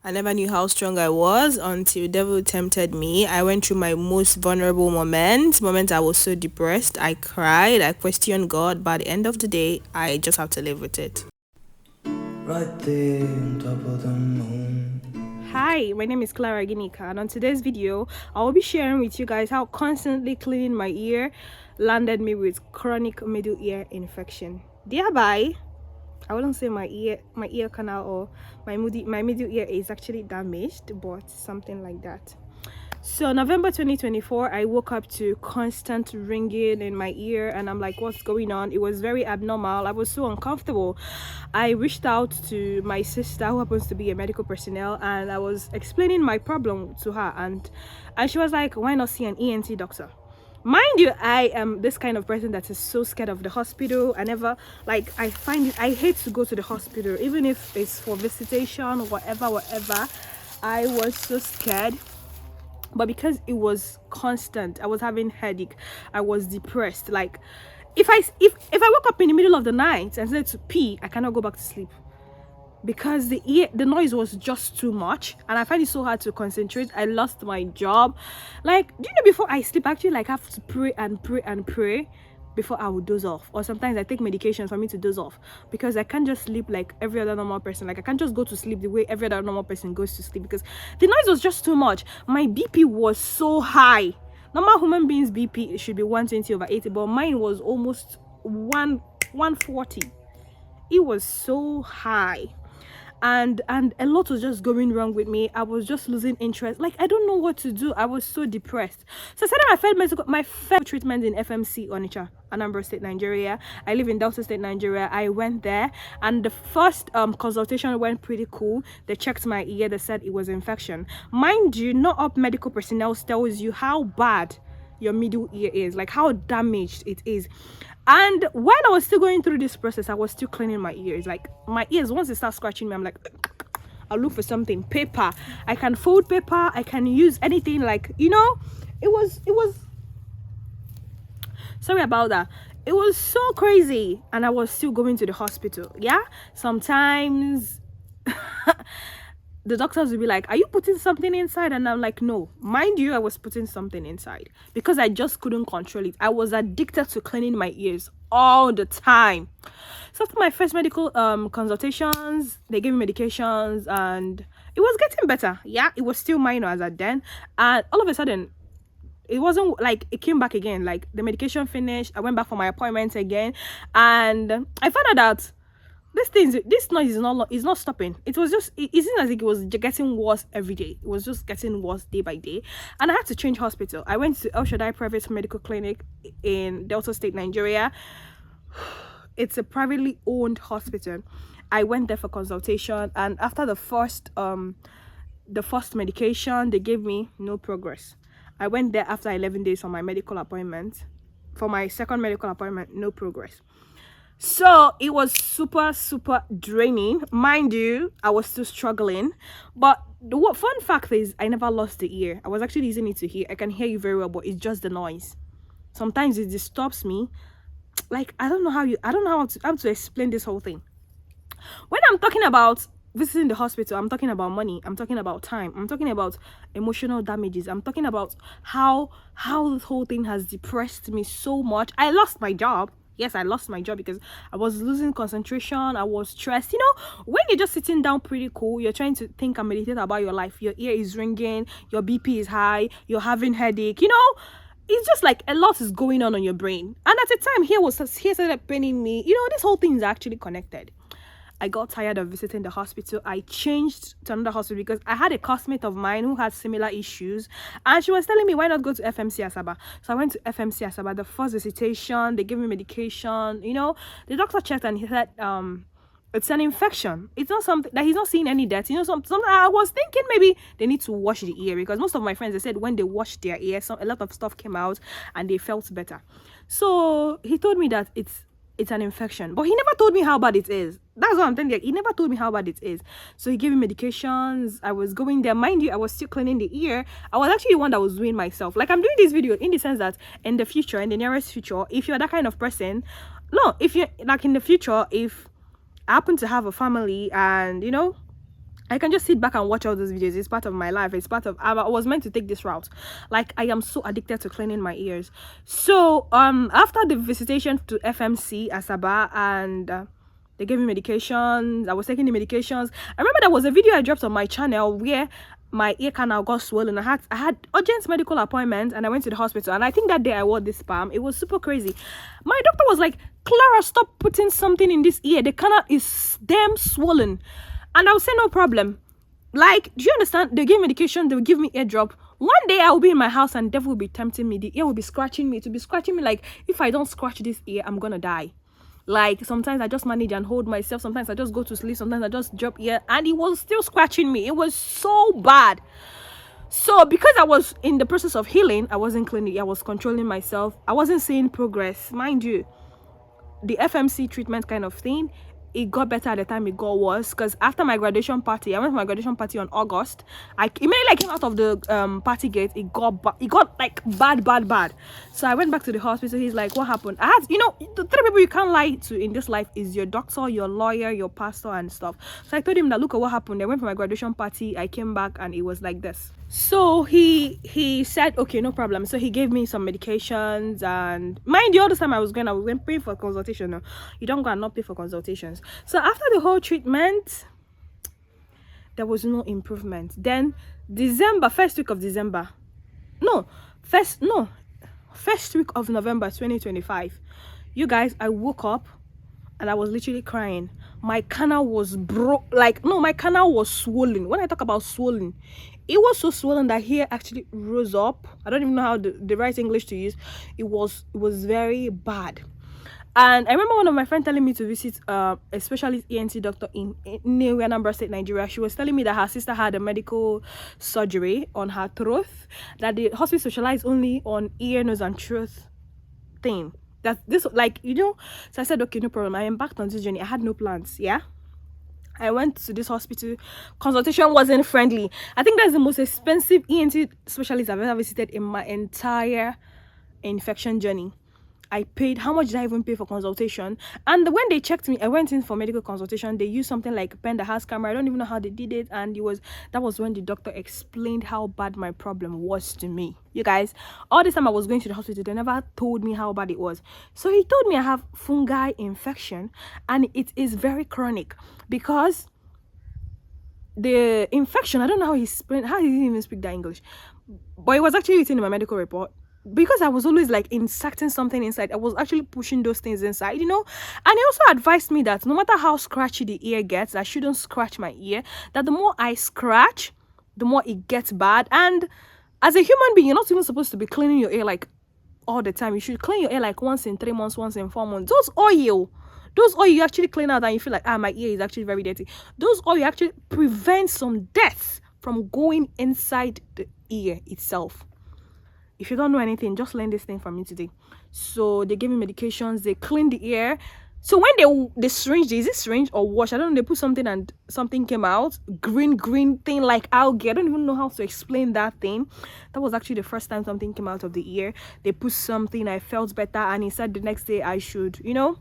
I never knew how strong I was until devil tempted me. I went through my most vulnerable moments I was so depressed. I cried, I questioned God, but at the end of the day, I just have to live with it. Right there on top of the moon. Hi, my name is Clara Ginika, and on today's video, I will be sharing with you guys how constantly cleaning my ear landed me with chronic middle ear infection. Thereby, I wouldn't say my ear canal or my middle ear is actually damaged, but something like that. So November 2024, I woke up to constant ringing in my ear, and I'm like, what's going on? It was very abnormal. I was so uncomfortable. I reached out to my sister, who happens to be a medical personnel, and I was explaining my problem to her, and she was like, why not see an ENT doctor? Mind you, I am this kind of person that is so scared of the hospital. I hate to go to the hospital, even if it's for visitation, whatever. I was so scared, but because it was constant, I was having headache, I was depressed. Like, if I woke up in the middle of the night and said to pee, I cannot go back to sleep because the noise was just too much, and I find it so hard to concentrate. I lost my job. Like, do you know, before I sleep, I actually like have to pray and pray and pray before I would doze off. Or sometimes I take medication for me to doze off, because I can't just sleep like every other normal person. Like, I can't just go to sleep the way every other normal person goes to sleep, because the noise was just too much. My BP was so high. Normal human beings BP should be 120/80, but mine was almost 140. It was so high, and a lot was just going wrong with me. I was just losing interest. Like, I don't know what to do. I was so depressed. So I started my first treatment in FMC Onitsha, Anambra State, Nigeria. I live in Delta State, Nigeria. I went there, and the first consultation went pretty cool. They checked my ear. They said it was infection. Mind you, not all medical personnel tells you how bad your middle ear is, like how damaged it is. And when I was still going through this process, I was still cleaning my ears. Like, my ears, once they start scratching me, I'm like, I'll look for something. Paper, I can fold paper, I can use anything. Like, it was sorry about that. It was so crazy, and I was still going to the hospital. Yeah, sometimes the doctors will be like, are you putting something inside? And I'm like, no. Mind you, I was putting something inside because I just couldn't control it. I was addicted to cleaning my ears all the time. So after my first medical consultations, they gave me medications, and it was getting better. Yeah, it was still minor as at then, and all of a sudden, it wasn't like it came back again. Like, the medication finished, I went back for my appointment again, and I found out that this noise is not stopping. It seemed as if it was getting worse every day. It was just getting worse day by day, and I had to change hospital. I went to El Shaddai Private Medical Clinic in Delta State, Nigeria. It's a privately owned hospital. I went there for consultation, and after the first medication they gave me, no progress. I went there after 11 days for my medical appointment. For my second medical appointment, no progress. So it was super draining. Mind you, I was still struggling. But the fun fact is, I never lost the ear. I was actually using it to hear. I can hear you very well, but it's just the noise. Sometimes it disturbs me. Like, I don't know how to explain this whole thing. When I'm talking about visiting the hospital, I'm talking about money, I'm talking about time, I'm talking about emotional damages, I'm talking about how this whole thing has depressed me so much. I lost my job. Yes, I lost my job because I was losing concentration. I was stressed. When you're just sitting down pretty cool, you're trying to think and meditate about your life, your ear is ringing, your BP is high, you're having headache, it's just like a lot is going on your brain. And at the time, here started paining me. This whole thing is actually connected. I got tired of visiting the hospital. I changed to another hospital because I had a classmate of mine who had similar issues, and she was telling me, why not go to FMC Asaba? So I went to FMC Asaba. The first visitation, they gave me medication. The doctor checked, and he said, it's an infection. It's not something that he's not seeing any death. Something I was thinking maybe they need to wash the ear, because most of my friends, they said when they washed their ear, a lot of stuff came out and they felt better. So he told me that it's an infection, but he never told me how bad it is. That's what I'm telling you. He never told me how bad it is. So he gave me medications. I was going there. Mind you, I was still cleaning the ear. I was actually the one that was doing myself. Like, I'm doing this video in the sense that in the future, in the nearest future, if you're that kind of person, if you're like in the future, if I happen to have a family, and I can just sit back and watch all those videos. It's part of my life. It's part of, I was meant to take this route. Like, I am so addicted to cleaning my ears. So after the visitation to FMC Asaba, and they gave me medications, I was taking the medications. I remember there was a video I dropped on my channel where my ear canal got swollen. I had urgent medical appointment, and I went to the hospital, and I think that day I wore this balm. It was super crazy. My doctor was like, Clara, stop putting something in this ear. The canal is damn swollen. And I would say, no problem. Like, do you understand? They give medication, they will give me eardrop. One day I will be in my house and devil will be tempting me. The ear will be scratching me. To be scratching me, like, if I don't scratch this ear, I'm gonna die. Like, sometimes I just manage and hold myself. Sometimes I just go to sleep. Sometimes I just drop ear. And it was still scratching me. It was so bad. So because I was in the process of healing, I wasn't cleaning. I was controlling myself. I wasn't seeing progress. Mind you, the FMC treatment kind of thing, it got better at the time it got worse, because after my graduation party, I went for my graduation party on August. Immediately I came out of the party gate, it got like bad. So I went back to the hospital. He's like, what happened? I had, you know, the three people you can't lie to in this life is your doctor, your lawyer, your pastor, and stuff. So I told him that, look at what happened. I went for my graduation party, I came back, and it was like this. So he said, okay, no problem. So he gave me some medications, and mind you, all the time I was going paying for consultation. No, you don't go and not pay for consultations. So after the whole treatment, there was no improvement. Then first week of November 2025, you guys, I woke up and I was literally crying. My canal was broke. Like, no, my canal was swollen. When I talk about swollen, it was so swollen that hair actually rose up. I don't even know how the right English to use. It was very bad. And I remember one of my friends telling me to visit a specialist ENT doctor in New Anambra State, Nigeria. She was telling me that her sister had a medical surgery on her throat, that the hospital specialized only on ear, nose, and throat thing. That this, like, you know. So I said, okay, no problem. I embarked on this journey. I had no plans. Yeah, I went to this hospital. Consultation wasn't friendly. I think that's the most expensive ENT specialist I've ever visited in my entire infection journey. I paid, how much did I even pay for consultation? And when they checked me, I went in for medical consultation. They used something like Penderhouse camera. I don't even know how they did it. And that was when the doctor explained how bad my problem was to me. You guys, all this time I was going to the hospital, they never told me how bad it was. So he told me I have fungi infection, and it is very chronic, because the infection, I don't know how he didn't even speak that English, but it was actually written in my medical report. Because I was always like inserting something inside, I was actually pushing those things inside, you know. And he also advised me that no matter how scratchy the ear gets, I shouldn't scratch my ear. That the more I scratch, the more it gets bad. And as a human being, you're not even supposed to be cleaning your ear like all the time. You should clean your ear like once in 3 months, once in 4 months. Those oil you actually clean out and you feel like, my ear is actually very dirty. Those oil actually prevent some death from going inside the ear itself. If you don't know anything, just learn this thing from me today. So they gave me medications, they cleaned the ear. So when they syringe, is it syringe or wash? I don't know, they put something and something came out. Green thing like algae. I don't even know how to explain that thing. That was actually the first time something came out of the ear. They put something, I felt better, and he said the next day I should, you know,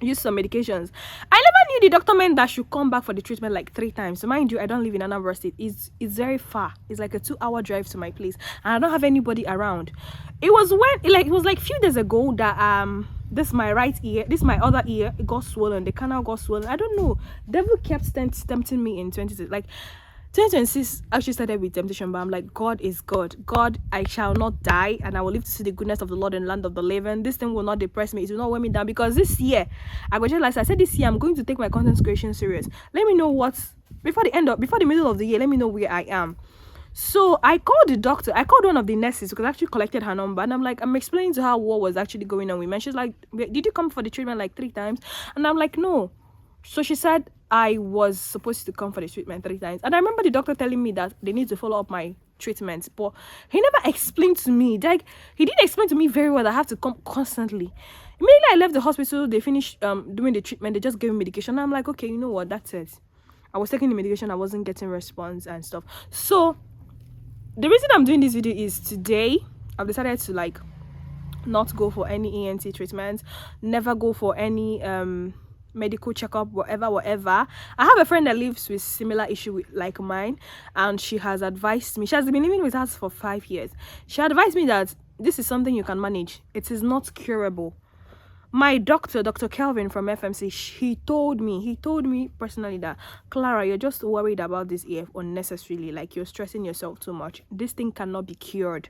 use some medications. I never knew the doctor meant that I should come back for the treatment like 3 times. So mind you, I don't live in Anambra State. It's very far. It's like a 2-hour drive to my place, and I don't have anybody around. It was like a few days ago that this my right ear, this my other ear, it got swollen. The canal got swollen. I don't know. Devil kept tempting me in 2026 actually started with temptation, but I'm like, God is God. God, I shall not die, and I will live to see the goodness of the Lord in the land of the living. This thing will not depress me. It will not weigh me down, because this year, I said this year, I'm going to take my content creation serious. Let me know before the middle of the year, let me know where I am. So I called the doctor. I called one of the nurses, because I actually collected her number, and I'm explaining to her what was actually going on with me. And she's like, did you come for the treatment like 3 times? And I'm like, no. So she said I was supposed to come for the treatment 3 times. And I remember the doctor telling me that they need to follow up my treatment, but he never explained to me. Like, he didn't explain to me very well that I have to come constantly. Immediately I left the hospital, they finished doing the treatment. They just gave me medication. And I'm like, okay, you know what, that's it. I was taking the medication, I wasn't getting response and stuff. So the reason I'm doing this video is today I've decided to like not go for any ENT treatment, never go for any medical checkup, whatever. I have a friend that lives with similar issue like mine, and she has advised me. She has been living with us for 5 years. She advised me that this is something you can manage. It is not curable. My doctor, Dr. Kelvin from FMC, he told me personally that, Clara, you're just worried about this ear unnecessarily, like you're stressing yourself too much. This thing cannot be cured.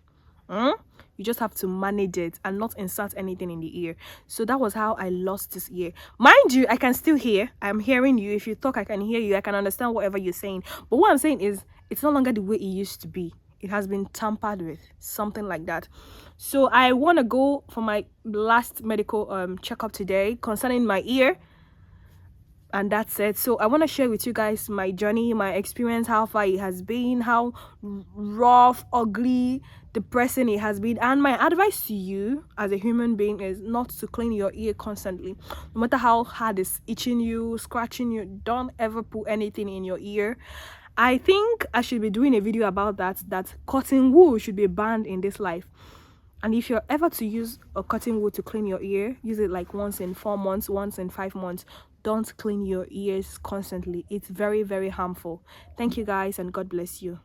You just have to manage it and not insert anything in the ear. So that was how I lost this ear. Mind you, I can still hear. I'm hearing you. If you talk, I can hear you. I can understand whatever you're saying. But what I'm saying is, it's no longer the way it used to be. It has been tampered with, something like that. So I want to go for my last medical checkup today concerning my ear, and that's it. So I want to share with you guys my journey, my experience, how far it has been, how rough, ugly, depressing it has been. And my advice to you as a human being is not to clean your ear constantly. No matter how hard it's itching you, scratching you, don't ever put anything in your ear. I think I should be doing a video about that cotton wool should be banned in this life. And if you're ever to use a cotton wool to clean your ear, use it like once in 4 months, once in 5 months. Don't clean your ears constantly. It's very, very harmful. Thank you guys, and God bless you.